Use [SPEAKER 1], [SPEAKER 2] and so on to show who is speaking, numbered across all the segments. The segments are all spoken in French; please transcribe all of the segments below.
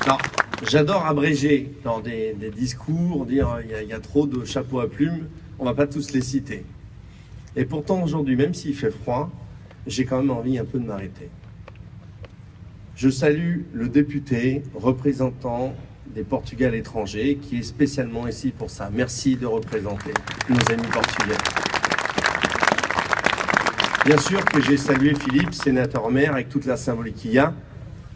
[SPEAKER 1] Alors, j'adore abréger dans des discours, dire il y a trop de chapeaux à plumes, on ne va pas tous les citer. Et pourtant aujourd'hui, même s'il fait froid, j'ai quand même envie un peu de m'arrêter. Je salue le député représentant des Portugais à l'étranger qui est spécialement ici pour ça. Merci de représenter nos amis portugais. Bien sûr que j'ai salué Philippe, sénateur-maire, avec toute la symbolique qu'il y a.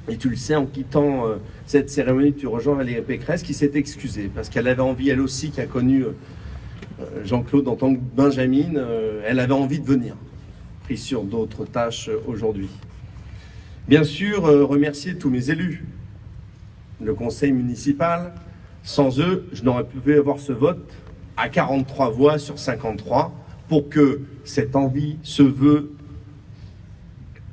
[SPEAKER 1] Et tu le sais, en quittant cette cérémonie, tu rejoins Valérie Pécresse qui s'est excusée parce qu'elle avait envie, elle aussi, qui a connu Jean-Claude en tant que Benjamine, elle avait envie de venir, prise sur d'autres tâches aujourd'hui. Bien sûr, remercier tous mes élus, le conseil municipal. Sans eux, je n'aurais pu avoir ce vote à 43 voix sur 53 pour que cette envie, ce vœu,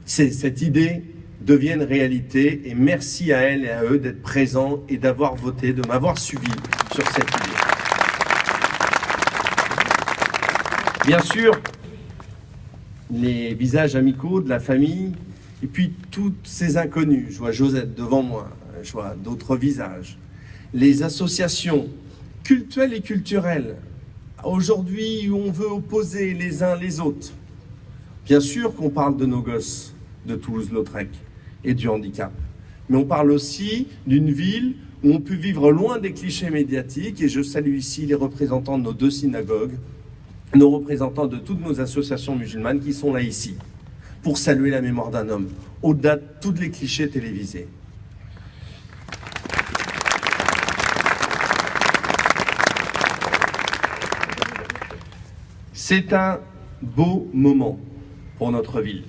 [SPEAKER 1] cette idée deviennent réalité, et merci à elles et à eux d'être présents et d'avoir voté, de m'avoir suivi sur cette idée. Bien sûr, les visages amicaux de la famille, et puis tous ces inconnus, je vois Josette devant moi, je vois d'autres visages, les associations cultuelles et culturelles, aujourd'hui où on veut opposer les uns les autres. Bien sûr qu'on parle de nos gosses de Toulouse-Lautrec et du handicap. Mais on parle aussi d'une ville où on peut vivre loin des clichés médiatiques, et je salue ici les représentants de nos 2 synagogues, nos représentants de toutes nos associations musulmanes qui sont là ici, pour saluer la mémoire d'un homme, au-delà de tous les clichés télévisés. C'est un beau moment pour notre ville.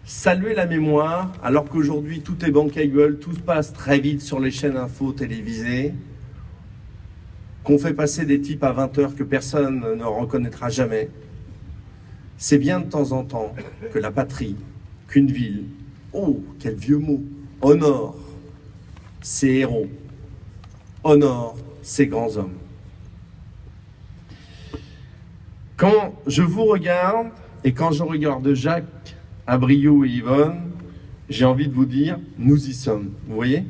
[SPEAKER 1] Saluer la mémoire, alors qu'aujourd'hui tout est bankable, tout se passe très vite sur les chaînes info télévisées, qu'on fait passer des types à 20 h que personne ne reconnaîtra jamais. C'est bien de temps en temps que la patrie, qu'une ville, oh, quel vieux mot, honore ses héros, honore ses grands hommes. Quand je vous regarde, et quand je regarde Jacques, Abriou et Yvonne, j'ai envie de vous dire, nous y sommes. Vous voyez?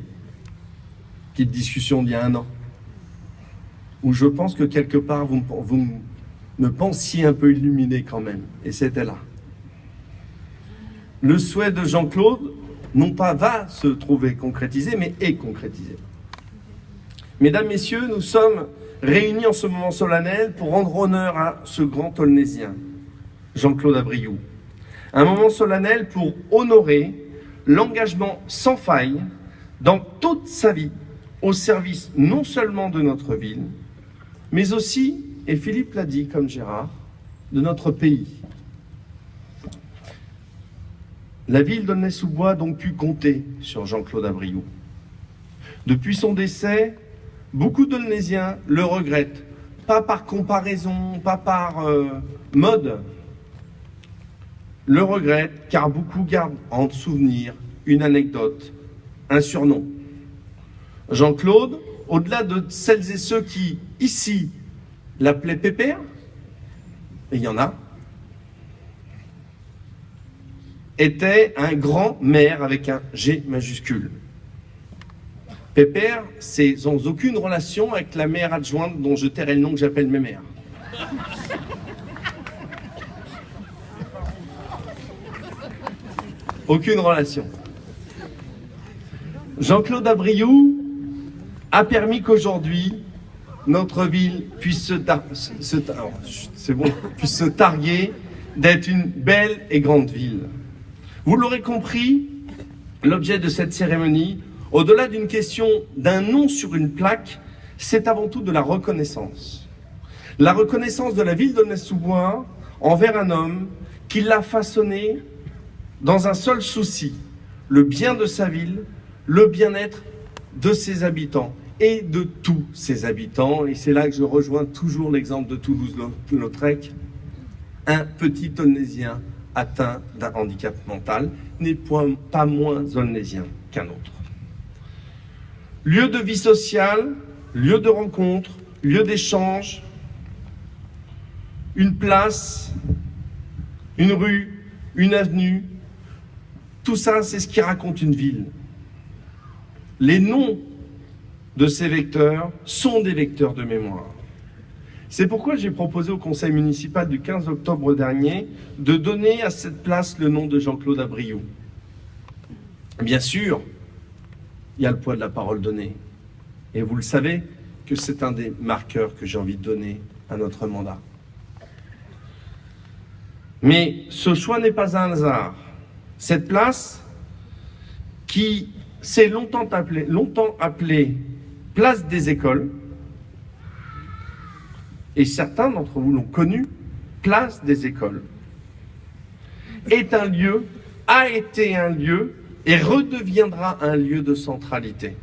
[SPEAKER 1] Petite discussion d'il y a 1 an, où je pense que quelque part, vous me pensiez un peu illuminé quand même, et c'était là. Le souhait de Jean-Claude, non pas va se trouver concrétisé, mais est concrétisé. Mesdames, Messieurs, nous sommes réunis en ce moment solennel pour rendre honneur à ce grand Aulnésien, Jean-Claude Abriou. Un moment solennel pour honorer l'engagement sans faille dans toute sa vie au service non seulement de notre ville, mais aussi, et Philippe l'a dit comme Gérard, de notre pays. La ville d'Aulnay-sous-Bois a donc pu compter sur Jean-Claude Abriou. Depuis son décès, beaucoup d'Aulnésiens le regrettent, pas par comparaison, pas par mode, le regrettent car beaucoup gardent en souvenir une anecdote, un surnom. Jean-Claude, au-delà de celles et ceux qui, ici, l'appelaient Pépère, et il y en a, était un grand maire avec un G majuscule. Pépère, c'est sans aucune relation avec la maire adjointe dont je tairai le nom que j'appelle Mémère. Aucune relation. Jean-Claude Abriou a permis qu'aujourd'hui, notre ville puisse se targuer d'être une belle et grande ville. Vous l'aurez compris, l'objet de cette cérémonie, au-delà d'une question d'un nom sur une plaque, c'est avant tout de la reconnaissance. La reconnaissance de la ville d'Aulnay-sous-Bois envers un homme qui l'a façonné dans un seul souci, le bien de sa ville, le bien-être de ses habitants et de tous ses habitants. Et c'est là que je rejoins toujours l'exemple de Toulouse-Lautrec. Un petit Aulnésien atteint d'un handicap mental n'est pas moins aulnésien qu'un autre. Lieu de vie sociale, lieu de rencontre, lieu d'échange, une place, une rue, une avenue, tout ça c'est ce qui raconte une ville. les noms de ces vecteurs sont des vecteurs de mémoire. C'est pourquoi j'ai proposé au conseil municipal du 15 octobre dernier de donner à cette place le nom de Jean-Claude Abriou. Bien sûr, il y a le poids de la parole donnée. Et vous le savez que c'est un des marqueurs que j'ai envie de donner à notre mandat. Mais ce choix n'est pas un hasard. Cette place, qui s'est longtemps appelée place des écoles, et certains d'entre vous l'ont connue, place des écoles, est un lieu, a été un lieu, et redeviendra un lieu de centralité.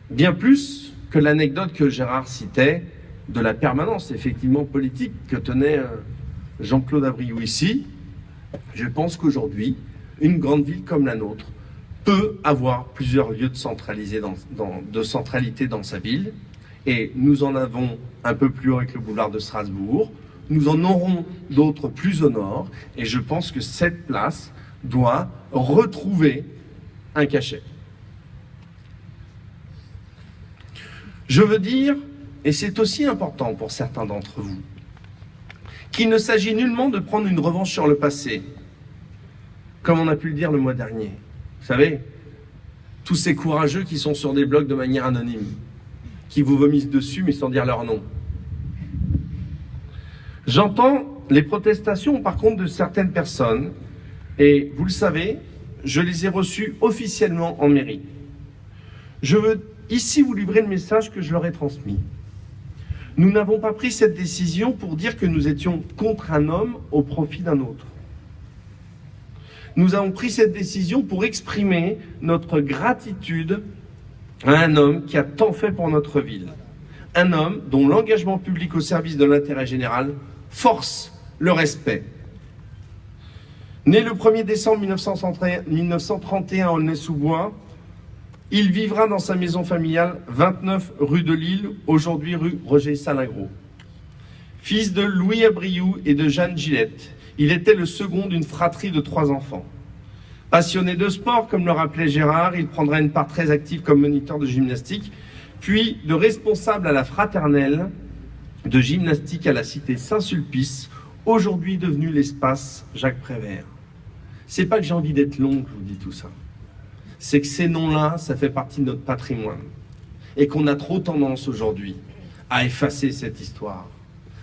[SPEAKER 1] Bien plus que l'anecdote que Gérard citait de la permanence effectivement politique que tenait Jean-Claude Abriou ici, je pense qu'aujourd'hui, une grande ville comme la nôtre peut avoir plusieurs lieux de centralité dans sa ville. Et nous en avons un peu plus haut avec le boulevard de Strasbourg. Nous en aurons d'autres plus au nord. Et je pense que cette place doit retrouver un cachet. Je veux dire, et c'est aussi important pour certains d'entre vous, qu'il ne s'agit nullement de prendre une revanche sur le passé, comme on a pu le dire le mois dernier. Vous savez, tous ces courageux qui sont sur des blogs de manière anonyme, qui vous vomissent dessus mais sans dire leur nom. J'entends les protestations par contre de certaines personnes, et vous le savez, je les ai reçues officiellement en mairie. Je veux ici vous livrer le message que je leur ai transmis. Nous n'avons pas pris cette décision pour dire que nous étions contre un homme au profit d'un autre. Nous avons pris cette décision pour exprimer notre gratitude à un homme qui a tant fait pour notre ville. Un homme dont l'engagement public au service de l'intérêt général force le respect. Né le 1er décembre 1931 à Aulnay-sous-Bois, il vivra dans sa maison familiale 29 rue de Lille, aujourd'hui rue Roger Salingro. Fils de Louis Abriou et de Jeanne Gillette, il était le second d'une fratrie de 3 enfants. Passionné de sport, comme le rappelait Gérard, il prendra une part très active comme moniteur de gymnastique, puis de responsable à la fraternelle de gymnastique à la cité Saint-Sulpice, aujourd'hui devenu l'espace Jacques Prévert. C'est pas que j'ai envie d'être long que je vous dis tout ça. C'est que ces noms-là, ça fait partie de notre patrimoine. Et qu'on a trop tendance aujourd'hui à effacer cette histoire,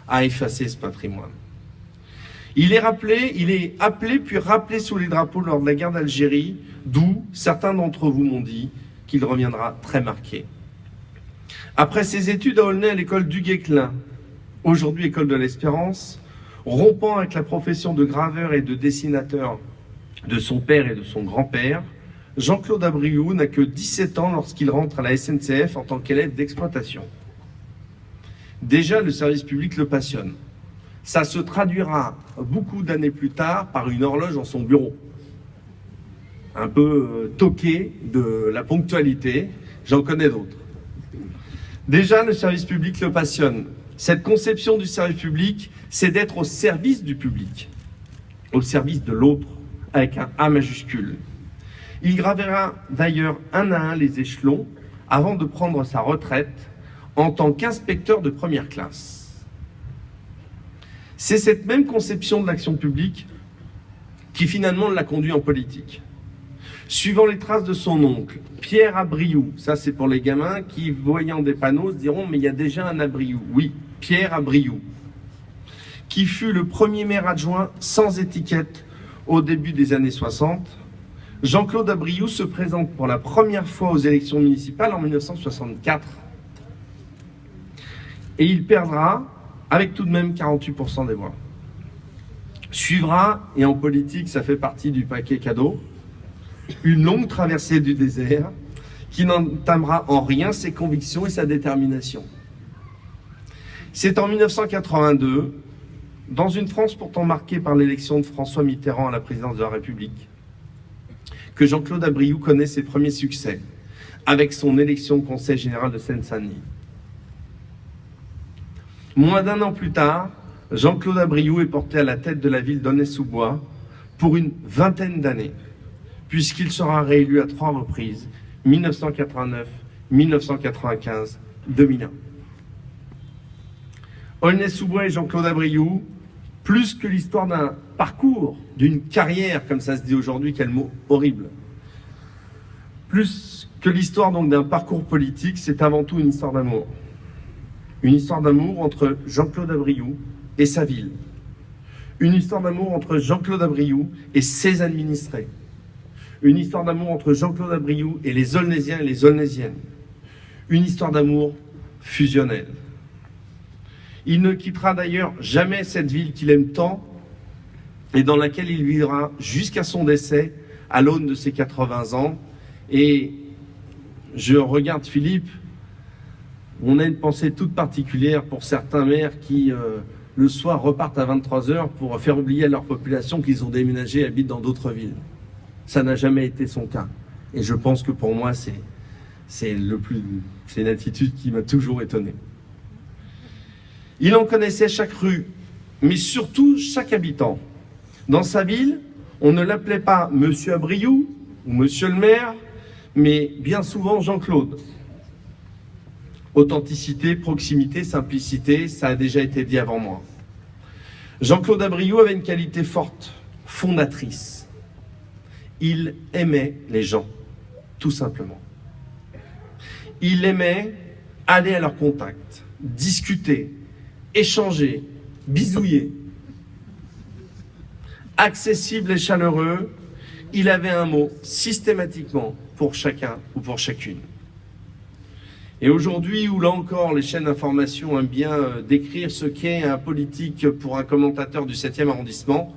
[SPEAKER 1] à effacer ce patrimoine. Il est appelé puis rappelé sous les drapeaux lors de la guerre d'Algérie, d'où certains d'entre vous m'ont dit qu'il reviendra très marqué. Après ses études à Aulnay à l'école du Guesclin, aujourd'hui école de l'Espérance, rompant avec la profession de graveur et de dessinateur de son père et de son grand-père, Jean-Claude Abriou n'a que 17 ans lorsqu'il rentre à la SNCF en tant qu'élève d'exploitation. Déjà, le service public le passionne. Ça se traduira beaucoup d'années plus tard par une horloge dans son bureau. Un peu toqué de la ponctualité, j'en connais d'autres. Déjà, le service public le passionne. Cette conception du service public, c'est d'être au service du public, au service de l'autre, avec un A majuscule. Il gravera d'ailleurs un à un les échelons avant de prendre sa retraite en tant qu'inspecteur de première classe. C'est cette même conception de l'action publique qui finalement l'a conduit en politique. Suivant les traces de son oncle, Pierre Abriou, ça c'est pour les gamins qui, voyant des panneaux, se diront « mais il y a déjà un Abriou ». Oui, Pierre Abriou, qui fut le premier maire adjoint sans étiquette au début des années 60. Jean-Claude Abriou se présente pour la première fois aux élections municipales en 1964. Et il perdra avec tout de même 48% des voix. Suivra, et en politique ça fait partie du paquet cadeau, une longue traversée du désert qui n'entamera en rien ses convictions et sa détermination. C'est en 1982, dans une France pourtant marquée par l'élection de François Mitterrand à la présidence de la République, que Jean-Claude Abriou connaît ses premiers succès, avec son élection au Conseil général de Seine-Saint-Denis. Moins d'un an plus tard, Jean-Claude Abriou est porté à la tête de la ville d'Aulnay-sous-Bois pour une vingtaine d'années. puisqu'il sera réélu à 3 reprises, 1989, 1995, 2001. Aulnay-sous-Bois et Jean-Claude Abriou, plus que l'histoire d'un parcours, d'une carrière, comme ça se dit aujourd'hui, quel mot horrible. Plus que l'histoire donc d'un parcours politique, c'est avant tout une histoire d'amour. Une histoire d'amour entre Jean-Claude Abriou et sa ville. Une histoire d'amour entre Jean-Claude Abriou et ses administrés. Une histoire d'amour entre Jean-Claude Abriou et les Aulnaysiens et les Aulnaysiennes. Une histoire d'amour fusionnelle. Il ne quittera d'ailleurs jamais cette ville qu'il aime tant et dans laquelle il vivra jusqu'à son décès à l'aune de ses 80 ans. Et je regarde Philippe, on a une pensée toute particulière pour certains maires qui, le soir, repartent à 23 h pour faire oublier à leur population qu'ils ont déménagé et habitent dans d'autres villes. Ça n'a jamais été son cas. Et je pense que pour moi, c'est une attitude qui m'a toujours étonné. Il en connaissait chaque rue, mais surtout chaque habitant. Dans sa ville, on ne l'appelait pas Monsieur Abriou ou Monsieur le maire, mais bien souvent Jean-Claude. Authenticité, proximité, simplicité, ça a déjà été dit avant moi. Jean-Claude Abriou avait une qualité forte, fondatrice. Il aimait les gens, tout simplement. Il aimait aller à leur contact, discuter, échanger, bisouiller. Accessible et chaleureux, il avait un mot systématiquement pour chacun ou pour chacune. Et aujourd'hui, où là encore les chaînes d'information aiment bien décrire ce qu'est un politique pour un commentateur du 7e arrondissement,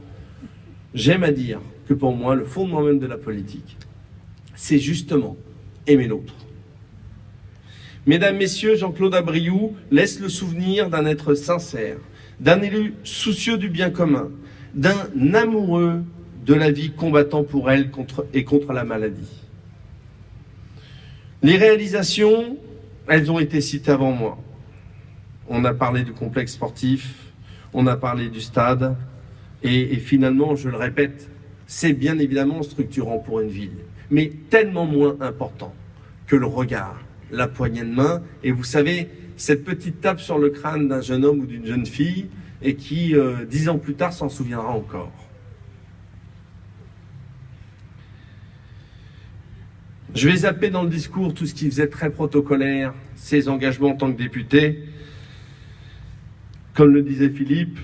[SPEAKER 1] j'aime à dire que pour moi, le fondement même de la politique, c'est justement aimer l'autre. Mesdames, Messieurs, Jean-Claude Abriou laisse le souvenir d'un être sincère, d'un élu soucieux du bien commun, d'un amoureux de la vie combattant pour elle contre la maladie. Les réalisations, elles ont été citées avant moi. On a parlé du complexe sportif, on a parlé du stade, et finalement, je le répète, c'est bien évidemment structurant pour une ville, mais tellement moins important que le regard, la poignée de main, et vous savez, cette petite tape sur le crâne d'un jeune homme ou d'une jeune fille, et qui, 10 ans plus tard, s'en souviendra encore. Je vais zapper dans le discours tout ce qui faisait très protocolaire, ses engagements en tant que député. Comme le disait Philippe,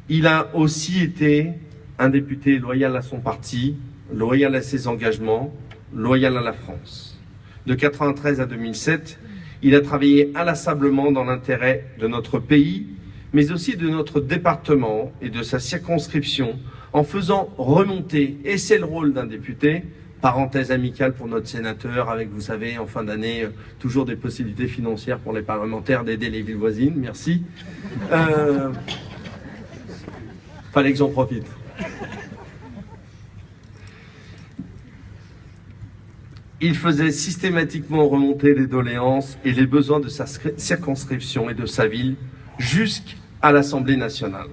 [SPEAKER 1] il a aussi été un député loyal à son parti, loyal à ses engagements, loyal à la France. De 1993 à 2007, il a travaillé inlassablement dans l'intérêt de notre pays, mais aussi de notre département et de sa circonscription, en faisant remonter, et c'est le rôle d'un député, parenthèse amicale pour notre sénateur, avec, vous savez, en fin d'année, toujours des possibilités financières pour les parlementaires d'aider les villes voisines, merci. Fallait que j'en profite. Il faisait systématiquement remonter les doléances et les besoins de sa circonscription et de sa ville jusqu'à l'Assemblée nationale.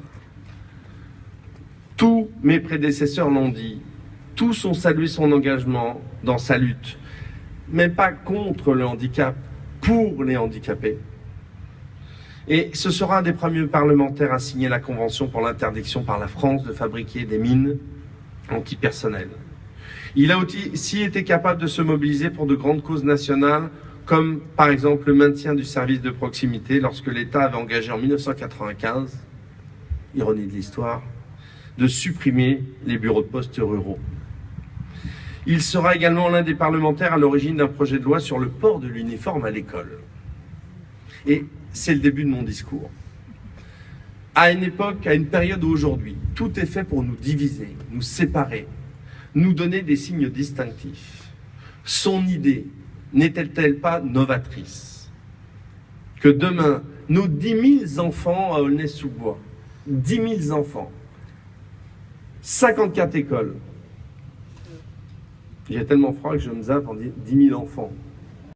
[SPEAKER 1] Tous mes prédécesseurs l'ont dit, tous ont salué son engagement dans sa lutte, mais pas contre le handicap, pour les handicapés. Et ce sera un des premiers parlementaires à signer la Convention pour l'interdiction par la France de fabriquer des mines antipersonnelles. Il a aussi été capable de se mobiliser pour de grandes causes nationales, comme par exemple le maintien du service de proximité lorsque l'État avait engagé en 1995, ironie de l'histoire, de supprimer les bureaux de poste ruraux. Il sera également l'un des parlementaires à l'origine d'un projet de loi sur le port de l'uniforme à l'école. Et c'est le début de mon discours. À une époque, à une période où aujourd'hui, tout est fait pour nous diviser, nous séparer, nous donner des signes distinctifs. Son idée n'est-elle pas novatrice? Que demain, nos 10 000 enfants à Aulnay-sous-Bois, 10 000 enfants, 54 écoles, j'ai tellement froid que je me zappe en 10 000 enfants.